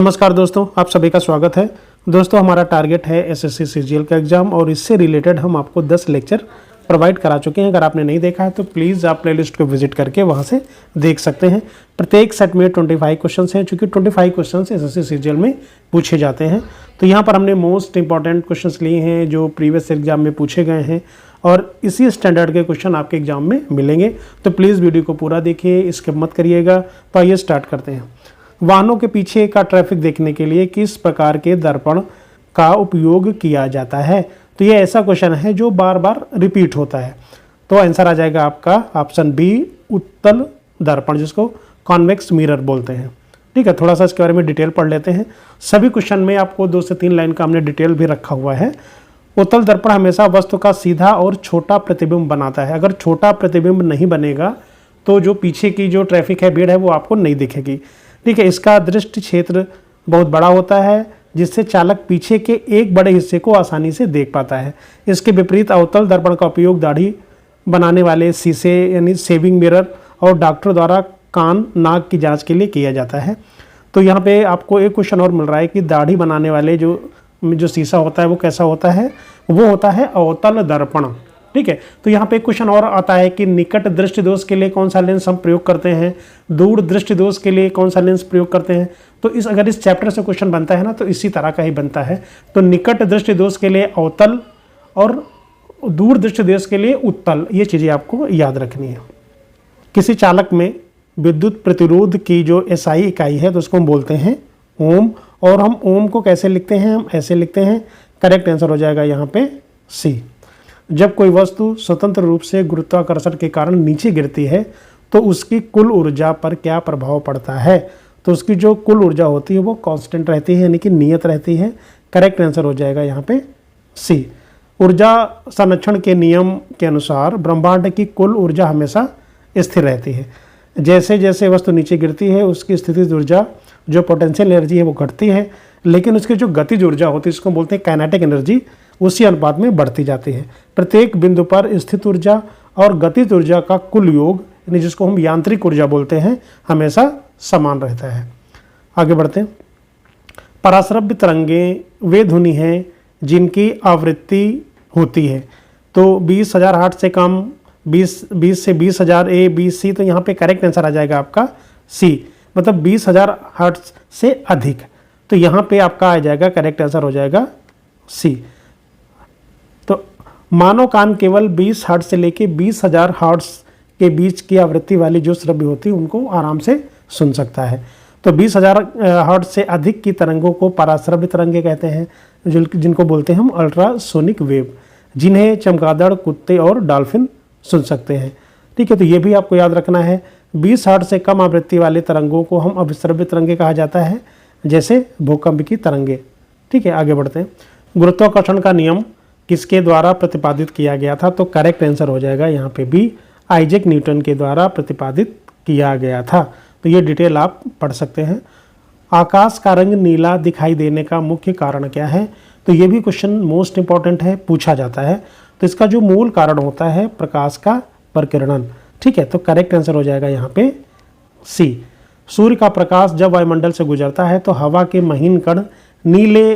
नमस्कार दोस्तों, आप सभी का स्वागत है। दोस्तों, हमारा टारगेट है एसएससी सीजीएल का एग्जाम और इससे रिलेटेड हम आपको 10 लेक्चर प्रोवाइड करा चुके हैं। अगर आपने नहीं देखा है तो प्लीज़ आप प्लेलिस्ट को विजिट करके वहां से देख सकते हैं। प्रत्येक सेट में 25 क्वेश्चन हैं, चूँकि 25 क्वेश्चन एसएससी सीजीएल में पूछे जाते हैं। तो यहाँ पर हमने मोस्ट इंपॉर्टेंट क्वेश्चन लिए हैं जो प्रीवियस एग्जाम में पूछे गए हैं और इसी स्टैंडर्ड के क्वेश्चन आपके एग्जाम में मिलेंगे। तो प्लीज़ वीडियो को पूरा देखिए, स्किप मत करिएगा। तो आइए स्टार्ट करते हैं। वाहनों के पीछे का ट्रैफिक देखने के लिए किस प्रकार के दर्पण का उपयोग किया जाता है? तो ये ऐसा क्वेश्चन है जो बार बार रिपीट होता है। तो आंसर आ जाएगा आपका ऑप्शन बी, उत्तल दर्पण, जिसको कॉन्वेक्स मिरर बोलते हैं। ठीक है, थोड़ा सा इसके बारे में डिटेल पढ़ लेते हैं। सभी क्वेश्चन में आपको 2 से 3 लाइन का हमने डिटेल भी रखा हुआ है। उत्तल दर्पण हमेशा वस्तु का सीधा और छोटा प्रतिबिंब बनाता है। अगर छोटा प्रतिबिंब नहीं बनेगा तो जो पीछे की जो ट्रैफिक है, भीड़ है, वो आपको नहीं दिखेगी। ठीक है, इसका दृष्टि क्षेत्र बहुत बड़ा होता है जिससे चालक पीछे के एक बड़े हिस्से को आसानी से देख पाता है। इसके विपरीत अवतल दर्पण का उपयोग दाढ़ी बनाने वाले शीशे यानी शेविंग मिरर और डॉक्टर द्वारा कान नाक की जांच के लिए किया जाता है। तो यहाँ पे आपको एक क्वेश्चन और मिल रहा है कि दाढ़ी बनाने वाले जो शीशा होता है वो कैसा होता है? वो होता है अवतल दर्पण। ठीक है, तो यहाँ पे क्वेश्चन और आता है कि निकट दृष्टि दोष के लिए कौन सा लेंस हम प्रयोग करते हैं, दूर दृष्टि दोष के लिए कौन सा लेंस प्रयोग करते हैं। तो अगर इस चैप्टर से क्वेश्चन बनता है ना तो इसी तरह का ही बनता है। तो निकट दृष्टि दोष के लिए अवतल और दूर दृष्टि दोष के लिए उत्तल, ये चीज़ें आपको याद रखनी है। किसी चालक में विद्युत प्रतिरोध की जो एसआई इकाई है तो उसको हम बोलते हैं ओम। और हम ओम को कैसे लिखते हैं? हम ऐसे लिखते हैं। करेक्ट आंसर हो जाएगा यहाँ पे सी। जब कोई वस्तु स्वतंत्र रूप से गुरुत्वाकर्षण के कारण नीचे गिरती है तो उसकी कुल ऊर्जा पर क्या प्रभाव पड़ता है? तो उसकी जो कुल ऊर्जा होती है वो कांस्टेंट रहती है, यानी कि नियत रहती है। करेक्ट आंसर हो जाएगा यहाँ पे सी। ऊर्जा संरक्षण के नियम के अनुसार ब्रह्मांड की कुल ऊर्जा हमेशा स्थिर रहती है। जैसे जैसे वस्तु नीचे गिरती है उसकी स्थितिज ऊर्जा जो पोटेंशियल एनर्जी है वो घटती है, लेकिन उसकी जो गतिज ऊर्जा होती है इसको बोलते हैं काइनेटिक एनर्जी, उसी अनुपात में बढ़ती जाती है। प्रत्येक बिंदु पर स्थित ऊर्जा और गतिज ऊर्जा का कुल योग, यानी जिसको हम यांत्रिक ऊर्जा बोलते हैं, हमेशा समान रहता है। आगे बढ़ते हैं। पराश्रव्य तरंगे वे ध्वनि हैं जिनकी आवृत्ति होती है। तो 20,000 हर्ट्ज से कम, 20 से 20,000 ए बी सी। तो यहाँ पे करेक्ट आंसर आ जाएगा आपका सी, मतलब 20,000 हर्ट्ज से अधिक। तो यहाँ पे आपका आ जाएगा करेक्ट आंसर हो जाएगा सी। तो मानव कान केवल 20 हर्ट्ज से लेके 20,000 हर्ट्ज के बीच की आवृत्ति वाली जो श्रव्य होती है उनको आराम से सुन सकता है। तो 20,000 हर्ट्ज से अधिक की तरंगों को पराश्रव्य तरंगे कहते हैं, जिनको बोलते हैं हम अल्ट्रासोनिक वेव, जिन्हें चमगादड़, कुत्ते और डॉल्फिन सुन सकते हैं। ठीक है, तो ये भी आपको याद रखना है। 20 हर्ट्ज से कम आवृत्ति वाले तरंगों को हम अविश्रव्य तरंगे कहा जाता है, जैसे भूकंप की तरंगे। ठीक है, आगे बढ़ते हैं। गुरुत्वाकर्षण का नियम किसके द्वारा प्रतिपादित किया गया था? तो करेक्ट आंसर हो जाएगा यहाँ पे भी, आइजैक न्यूटन के द्वारा प्रतिपादित किया गया था। तो ये डिटेल आप पढ़ सकते हैं। आकाश का रंग नीला दिखाई देने का मुख्य कारण क्या है? तो ये भी क्वेश्चन मोस्ट इंपॉर्टेंट है, पूछा जाता है। तो इसका जो मूल कारण होता है प्रकाश का प्रकीर्णन। ठीक है, तो करेक्ट आंसर हो जाएगा यहाँ पे सी। सूर्य का प्रकाश जब वायुमंडल से गुजरता है तो हवा के महीन कण नीले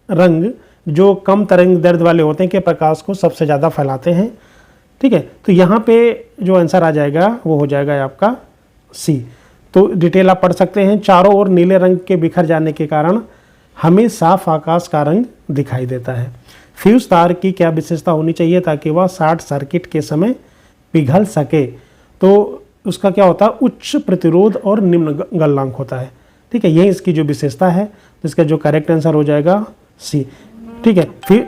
रंग जो कम तरंग दैर्ध्य वाले होते हैं के प्रकाश को सबसे ज़्यादा फैलाते हैं। ठीक है, तो यहाँ पे जो आंसर आ जाएगा वो हो जाएगा आपका सी। तो डिटेल आप पढ़ सकते हैं। चारों ओर नीले रंग के बिखर जाने के कारण हमें साफ आकाश का रंग दिखाई देता है। फ्यूज तार की क्या विशेषता होनी चाहिए ताकि वह शॉर्ट सर्किट के समय पिघल सके? तो उसका क्या होता है? उच्च प्रतिरोध और निम्न गलनांक होता है। ठीक है, यही इसकी जो विशेषता है। तो इसका जो करेक्ट आंसर हो जाएगा सी। ठीक है,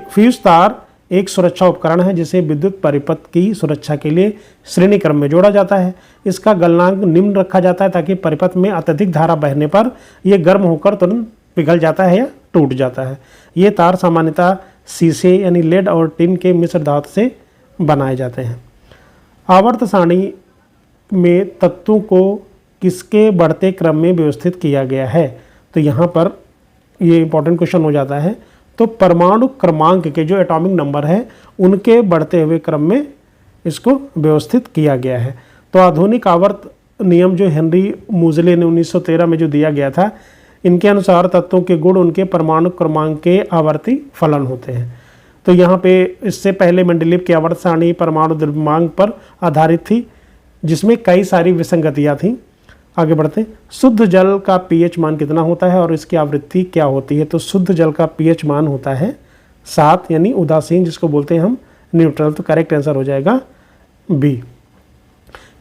फ्यूज तार एक सुरक्षा उपकरण है जिसे विद्युत परिपथ की सुरक्षा के लिए श्रेणी क्रम में जोड़ा जाता है। इसका गलनांक निम्न रखा जाता है ताकि परिपथ में अत्यधिक धारा बहने पर यह गर्म होकर तुरंत पिघल जाता है या टूट जाता है। ये तार सामान्यतः शीशे यानी लेड और टिन के मिश्र धातु से बनाए जाते हैं। आवर्त सारणी में तत्वों को किसके बढ़ते क्रम में व्यवस्थित किया गया है? तो यहाँ पर ये इंपॉर्टेंट क्वेश्चन हो जाता है। तो परमाणु क्रमांक के जो एटॉमिक नंबर है उनके बढ़ते हुए क्रम में इसको व्यवस्थित किया गया है। तो आधुनिक आवर्त नियम जो हेनरी मोज़ले ने 1913 में जो दिया गया था, इनके अनुसार तत्वों के गुण उनके परमाणु क्रमांक के आवर्ती फलन होते हैं। तो यहाँ पे इससे पहले मेंडलीव की आवर्त सारणी परमाणु द्रव्यमांक पर आधारित थी, जिसमें कई सारी विसंगतियाँ थीं। आगे बढ़ते हैं। शुद्ध जल का पीएच मान कितना होता है और इसकी आवृत्ति क्या होती है? तो शुद्ध जल का पीएच मान होता है 7, यानी उदासीन, जिसको बोलते हैं हम न्यूट्रल। तो करेक्ट आंसर हो जाएगा बी।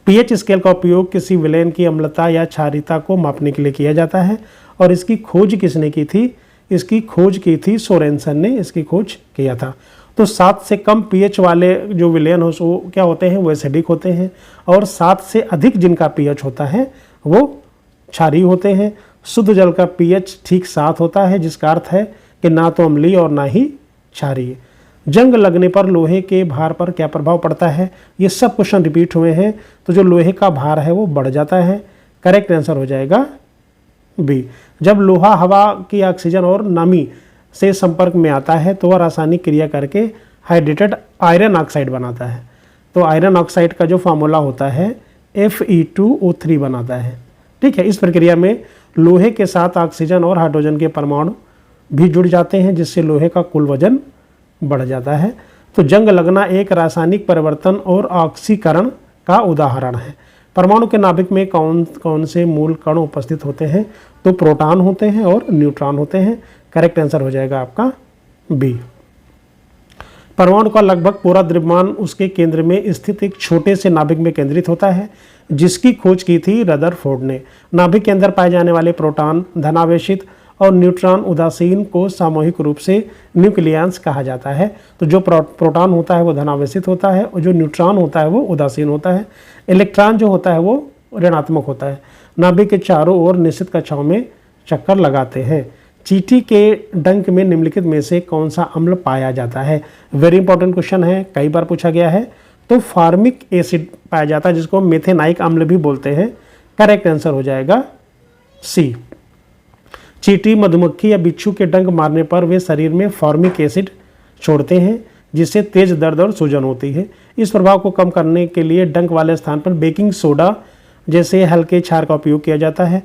पीएच स्केल का उपयोग किसी विलयन की अम्लता या क्षारीयता को मापने के लिए किया जाता है और इसकी खोज किसने की थी? इसकी खोज की थी सोरेनसन ने, इसकी खोज किया था। तो 7 से कम पीएच वाले जो विलयन हो वो क्या होते हैं? वो एसिडिक होते हैं, और 7 से अधिक जिनका पीएच होता है वो क्षारीय होते हैं। शुद्ध जल का पीएच ठीक 7 होता है, जिसका अर्थ है कि ना तो अम्लीय और ना ही क्षारीय। जंग लगने पर लोहे के भार पर क्या प्रभाव पड़ता है? ये सब क्वेश्चन रिपीट हुए हैं। तो जो लोहे का भार है वो बढ़ जाता है। करेक्ट आंसर हो जाएगा बी। जब लोहा हवा की ऑक्सीजन और नमी से संपर्क में आता है तो वह रासायनिक क्रिया करके हाइड्रेटेड आयरन ऑक्साइड बनाता है। तो आयरन ऑक्साइड का जो फार्मूला होता है Fe2O3 बनाता है। ठीक है, इस प्रक्रिया में लोहे के साथ ऑक्सीजन और हाइड्रोजन के परमाणु भी जुड़ जाते हैं, जिससे लोहे का कुल वजन बढ़ जाता है। तो जंग लगना एक रासायनिक परिवर्तन और ऑक्सीकरण का उदाहरण है। परमाणु के नाभिक में कौन कौन से मूल कण उपस्थित होते हैं? तो प्रोटॉन होते हैं और न्यूट्रॉन होते हैं। करेक्ट आंसर हो जाएगा आपका बी। परमाणु का लगभग पूरा द्रव्यमान उसके केंद्र में स्थित एक छोटे से नाभिक में केंद्रित होता है, जिसकी खोज की थी रदरफोर्ड ने। नाभिक के अंदर पाए जाने वाले प्रोटॉन धनावेशित और न्यूट्रॉन उदासीन को सामूहिक रूप से न्यूक्लियंस कहा जाता है। तो जो प्रोटॉन होता है वो धनावेशित होता है और जो न्यूट्रॉन होता है वो उदासीन होता है। इलेक्ट्रॉन जो होता है वो ऋणात्मक होता है। नाभिक के चारों ओर निश्चित कक्षाओं में चक्कर लगाते हैं। चींटी के डंक में निम्नलिखित में से कौन सा अम्ल पाया जाता है? वेरी इंपॉर्टेंट क्वेश्चन है, कई बार पूछा गया है। तो फार्मिक एसिड पाया जाता है, जिसको मेथेनाइक अम्ल भी बोलते हैं। करेक्ट आंसर हो जाएगा सी। चींटी, मधुमक्खी या बिच्छू के डंक मारने पर वे शरीर में फॉर्मिक एसिड छोड़ते हैं, जिससे तेज दर्द और सूजन होती है। इस प्रभाव को कम करने के लिए डंक वाले स्थान पर बेकिंग सोडा जैसे हल्के क्षार का उपयोग किया जाता है।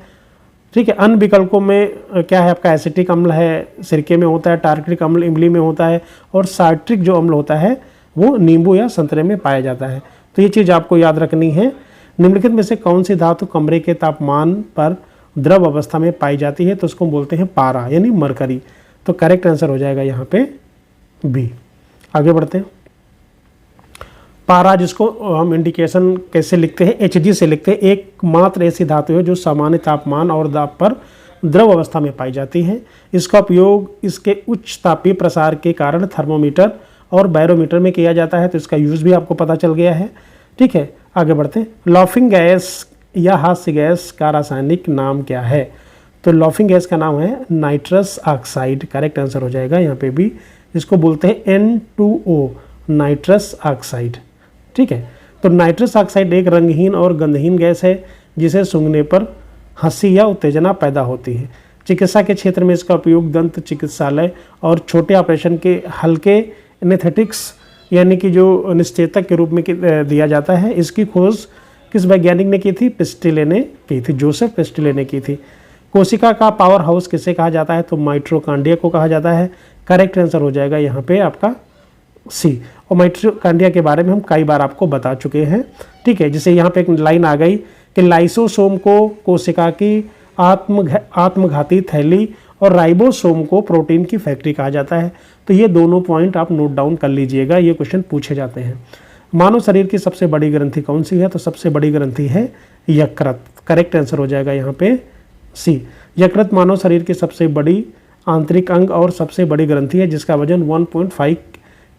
ठीक है, अन्य विकल्पों में क्या है आपका? एसिटिक अम्ल है, सिरके में होता है, टार्ट्रिक अम्ल इमली में होता है, और साइट्रिक जो अम्ल होता है वो नींबू या संतरे में पाया जाता है। तो ये चीज़ आपको याद रखनी है। निम्नलिखित में से कौन सी धातु कमरे के तापमान पर द्रव अवस्था में पाई जाती है? तो उसको बोलते हैं पारा, यानी मरकरी। तो करेक्ट आंसर हो जाएगा यहाँ पे बी। आगे बढ़ते हैं। पारा, जिसको हम इंडिकेशन कैसे लिखते हैं? Hg से लिखते हैं। एकमात्र ऐसी धातु है जो सामान्य तापमान और दाब पर द्रव अवस्था में पाई जाती है। इसका उपयोग इसके उच्च तापीय प्रसार के कारण थर्मोमीटर और बैरोमीटर में किया जाता है। तो इसका यूज़ भी आपको पता चल गया है। ठीक है, आगे बढ़ते हैं। लॉफिंग गैस या हास्य गैस का रासायनिक नाम क्या है? तो लॉफिंग गैस का नाम है नाइट्रस ऑक्साइड। करेक्ट आंसर हो जाएगा यहाँ पे भी। इसको बोलते हैं N2O, नाइट्रस ऑक्साइड। ठीक है, तो नाइट्रस ऑक्साइड एक रंगहीन और गंधहीन गैस है, जिसे सूंघने पर हंसी या उत्तेजना पैदा होती है। चिकित्सा के क्षेत्र में इसका उपयोग दंत चिकित्सालय और छोटे ऑपरेशन के हल्के एनेस्थेटिक्स यानी कि जो निश्चेतक के रूप में दिया जाता है। इसकी खोज किस वैज्ञानिक ने की थी? पिस्टिले ने की थी, जोसेफ पिस्टिले ने की थी। कोशिका का पावर हाउस किसे कहा जाता है? तो माइटोकॉन्ड्रिया को कहा जाता है। करेक्ट आंसर हो जाएगा यहाँ पे आपका सी। और माइटोकॉन्ड्रिया के बारे में हम कई बार आपको बता चुके हैं। ठीक है, जिसे यहाँ पे एक लाइन आ गई कि लाइसोसोम को कोशिका की आत्मघाती थैली और राइबोसोम को प्रोटीन की फैक्ट्री कहा जाता है। तो ये दोनों पॉइंट आप नोट डाउन कर लीजिएगा, ये क्वेश्चन पूछे जाते हैं। मानव शरीर की सबसे बड़ी ग्रंथि कौन सी है? तो सबसे बड़ी ग्रंथि है यकृत। करेक्ट आंसर हो जाएगा यहाँ पे सी। यकृत मानव शरीर की सबसे बड़ी आंतरिक अंग और सबसे बड़ी ग्रंथि है, जिसका वजन 1.5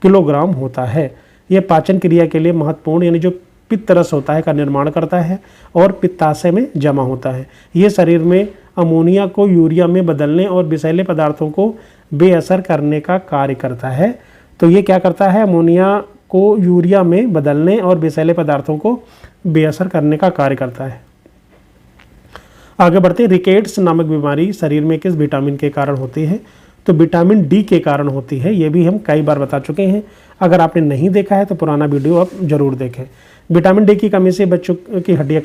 किलोग्राम होता है। यह पाचन क्रिया के लिए महत्वपूर्ण यानी जो पित्त रस होता है का निर्माण करता है और पित्ताशय में जमा होता है। ये शरीर में अमोनिया को यूरिया में बदलने और विषैले पदार्थों को बेअसर करने का कार्य करता है। तो ये क्या करता है? अमोनिया को यूरिया में बदलने और विषैले पदार्थों को बेअसर करने का कार्य करता है। आगे बढ़ते हैं। रिकेट्स नामक बीमारी शरीर में किस विटामिन के कारण होती है? तो विटामिन डी के कारण होती है। ये भी हम कई बार बता चुके हैं। अगर आपने नहीं देखा है तो पुराना वीडियो आप जरूर देखें। विटामिन डी की कमी से बच्चों की हड्डियां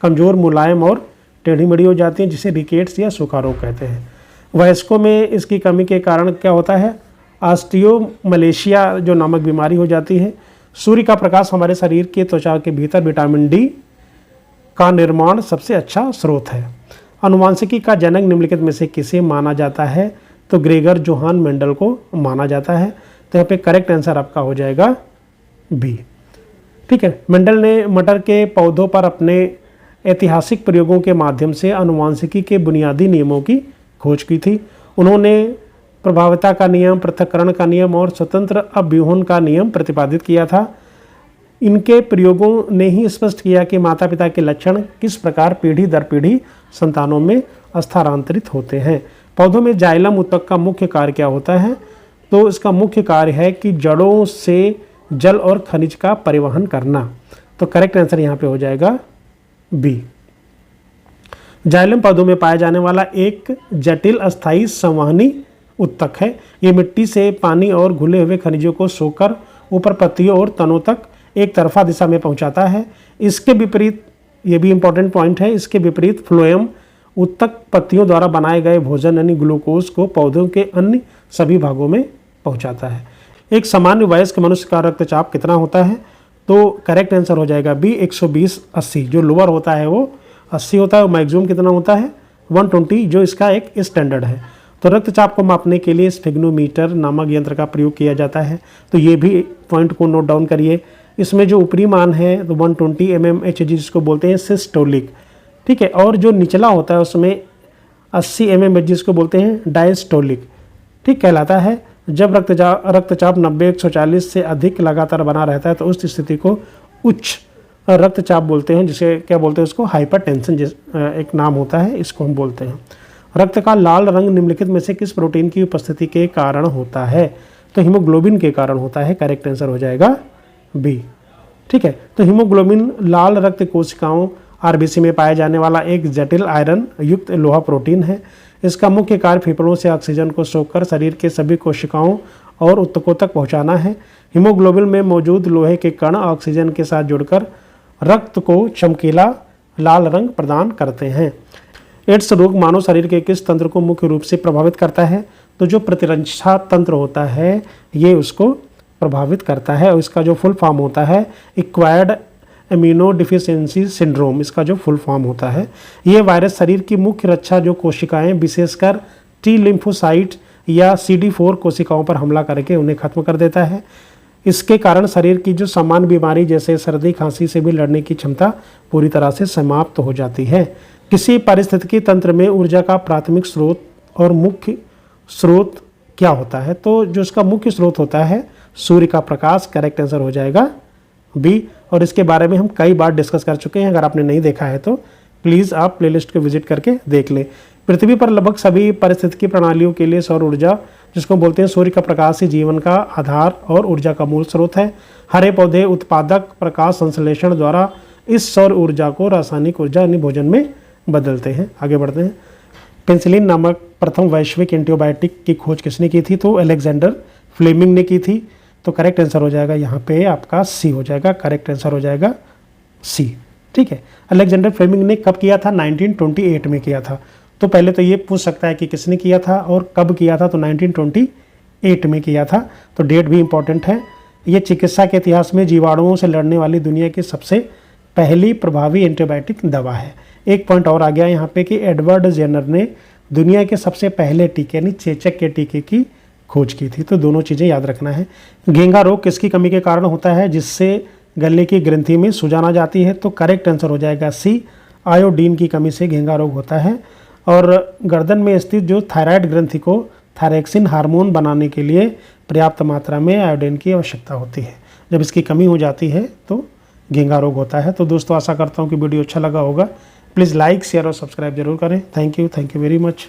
कमज़ोर मुलायम और टेढ़ी मेढ़ी हो जाती हैं, जिसे रिकेट्स या सूखा रोग कहते हैं। वयस्कों में इसकी कमी के कारण क्या होता है, ऑस्टियोमलेशिया जो नामक बीमारी हो जाती है। सूर्य का प्रकाश हमारे शरीर के त्वचा के भीतर विटामिन डी का निर्माण सबसे अच्छा स्रोत है। आनुवंशिकी का जनक निम्नलिखित में से किसे माना जाता है, तो ग्रेगर जोहान मेंडल को माना जाता है। तो यहाँ पे करेक्ट आंसर आपका हो जाएगा बी। ठीक है, मेंडल ने मटर के पौधों पर अपने ऐतिहासिक प्रयोगों के माध्यम से आनुवंशिकी के बुनियादी नियमों की खोज की थी। उन्होंने प्रभाविता का नियम, पृथक्करण का नियम और स्वतंत्र अव्यूहन का नियम प्रतिपादित किया था। इनके प्रयोगों ने ही स्पष्ट किया कि माता पिता के लक्षण किस प्रकार पीढ़ी दर पीढ़ी संतानों में स्थानांतरित होते हैं। पौधों में जाइलम उत्तक का मुख्य कार्य क्या होता है, तो इसका मुख्य कार्य है कि जड़ों से जल और खनिज का परिवहन करना। तो करेक्ट आंसर यहाँ पे हो जाएगा बी। जाइलम पौधों में पाया जाने वाला एक जटिल अस्थायी संवहनी उत्तक है। ये मिट्टी से पानी और घुले हुए खनिजों को सोकर ऊपर पत्तियों और तनों तक एक तरफा दिशा में पहुंचाता है। इसके विपरीत, ये भी इंपॉर्टेंट पॉइंट है, इसके विपरीत फ्लोएम उत्तक पत्तियों द्वारा बनाए गए भोजन यानी ग्लूकोज को पौधों के अन्य सभी भागों में पहुंचाता है। एक सामान्य वयस्क मनुष्य का रक्तचाप कितना होता है, तो करेक्ट आंसर हो जाएगा बी 120/80। जो लोअर होता है वो 80 होता है और मैक्सिमम कितना होता है 120, जो इसका एक स्टैंडर्ड है। तो रक्तचाप को मापने के लिए स्फिग्नोमीटर नामक यंत्र का प्रयोग किया जाता है। तो ये भी पॉइंट को नोट डाउन करिए। इसमें जो ऊपरी मान है तो 120 mmHg जिसको बोलते हैं सिस्टोलिक, ठीक है, और जो निचला होता है उसमें 80 mmHg जिसको बोलते हैं डायस्टोलिक, ठीक कहलाता है। जब रक्तचाप 90-140 से अधिक लगातार बना रहता है तो उस स्थिति को उच्च रक्तचाप बोलते हैं, जिसे क्या बोलते हैं उसको हाइपरटेंशन एक नाम होता है, इसको हम बोलते हैं। रक्त का लाल रंग निम्नलिखित में से किस प्रोटीन की उपस्थिति के कारण होता है, तो हीमोग्लोबिन के कारण होता है। करेक्ट आंसर हो जाएगा बी। ठीक है, तो हीमोग्लोबिन लाल रक्त कोशिकाओं आरबीसी में पाया जाने वाला एक जटिल आयरन युक्त लोहा प्रोटीन है। इसका मुख्य कार्य फेफड़ों से ऑक्सीजन को सोखकर शरीर के सभी कोशिकाओं और ऊतकों तक पहुंचाना है। हीमोग्लोबिन में मौजूद लोहे के कण ऑक्सीजन के साथ जुड़कर रक्त को चमकीला लाल रंग प्रदान करते हैं। एड्स रोग मानव शरीर के किस तंत्र को मुख्य रूप से प्रभावित करता है, तो जो प्रतिरक्षा तंत्र होता है ये उसको प्रभावित करता है, और इसका जो फुल फॉर्म होता है एक्वायर्ड इम्यूनो डिफिशियंसी सिंड्रोम, इसका जो फुल फॉर्म होता है। ये वायरस शरीर की मुख्य रक्षा जो कोशिकाएं विशेषकर टी लिम्फोसाइट या CD4 कोशिकाओं पर हमला करके उन्हें खत्म कर देता है। इसके कारण शरीर की जो सामान्य बीमारी जैसे सर्दी खांसी से भी लड़ने की क्षमता पूरी तरह से समाप्त हो जाती है। किसी पारिस्थितिकी तंत्र में ऊर्जा का प्राथमिक स्रोत और मुख्य स्रोत क्या होता है, तो जो इसका मुख्य स्रोत होता है सूर्य का प्रकाश। करेक्ट आंसर हो जाएगा बी। और इसके बारे में हम कई बार डिस्कस कर चुके हैं, अगर आपने नहीं देखा है तो प्लीज़ आप प्लेलिस्ट को विजिट करके देख लें। पृथ्वी पर लगभग सभी पारिस्थितिकी प्रणालियों के लिए सौर ऊर्जा, जिसको बोलते हैं सूर्य का प्रकाश, ही जीवन का आधार और ऊर्जा का मूल स्रोत है। हरे पौधे उत्पादक प्रकाश संश्लेषण द्वारा इस सौर ऊर्जा को रासायनिक ऊर्जा यानी भोजन में बदलते हैं। आगे बढ़ते हैं। पेनिसिलिन नामक प्रथम वैश्विक एंटीबायोटिक की खोज किसने की थी, तो अलेक्जेंडर फ्लेमिंग ने की थी। तो करेक्ट आंसर हो जाएगा यहाँ पे आपका सी हो जाएगा। करेक्ट आंसर हो जाएगा सी। ठीक है, अलेक्जेंडर फ्लेमिंग ने कब किया था, 1928 में किया था। तो पहले तो ये पूछ सकता है कि किसने किया था और कब किया था, तो 1928 में किया था। तो डेट भी इंपॉर्टेंट है। ये चिकित्सा के इतिहास में जीवाणुओं से लड़ने वाली दुनिया की सबसे पहली प्रभावी एंटीबायोटिक दवा है। एक पॉइंट और आ गया यहाँ पे कि एडवर्ड जेनर ने दुनिया के सबसे पहले टीके यानी चेचक के टीके की खोज की थी। तो दोनों चीज़ें याद रखना है। घेंघा रोग किसकी कमी के कारण होता है, जिससे गले की ग्रंथि में सूजन आ जाती है, तो करेक्ट आंसर हो जाएगा सी। आयोडीन की कमी से घेंघा रोग होता है। और गर्दन में स्थित जो थायराइड ग्रंथि को थायरैक्सिन हार्मोन बनाने के लिए पर्याप्त मात्रा में आयोडीन की आवश्यकता होती है। जब इसकी कमी हो जाती है तो घेंघा रोग होता है। तो दोस्तों आशा करता हूँ कि वीडियो अच्छा लगा होगा। प्लीज़ लाइक शेयर और सब्सक्राइब जरूर करें। Thank you very much.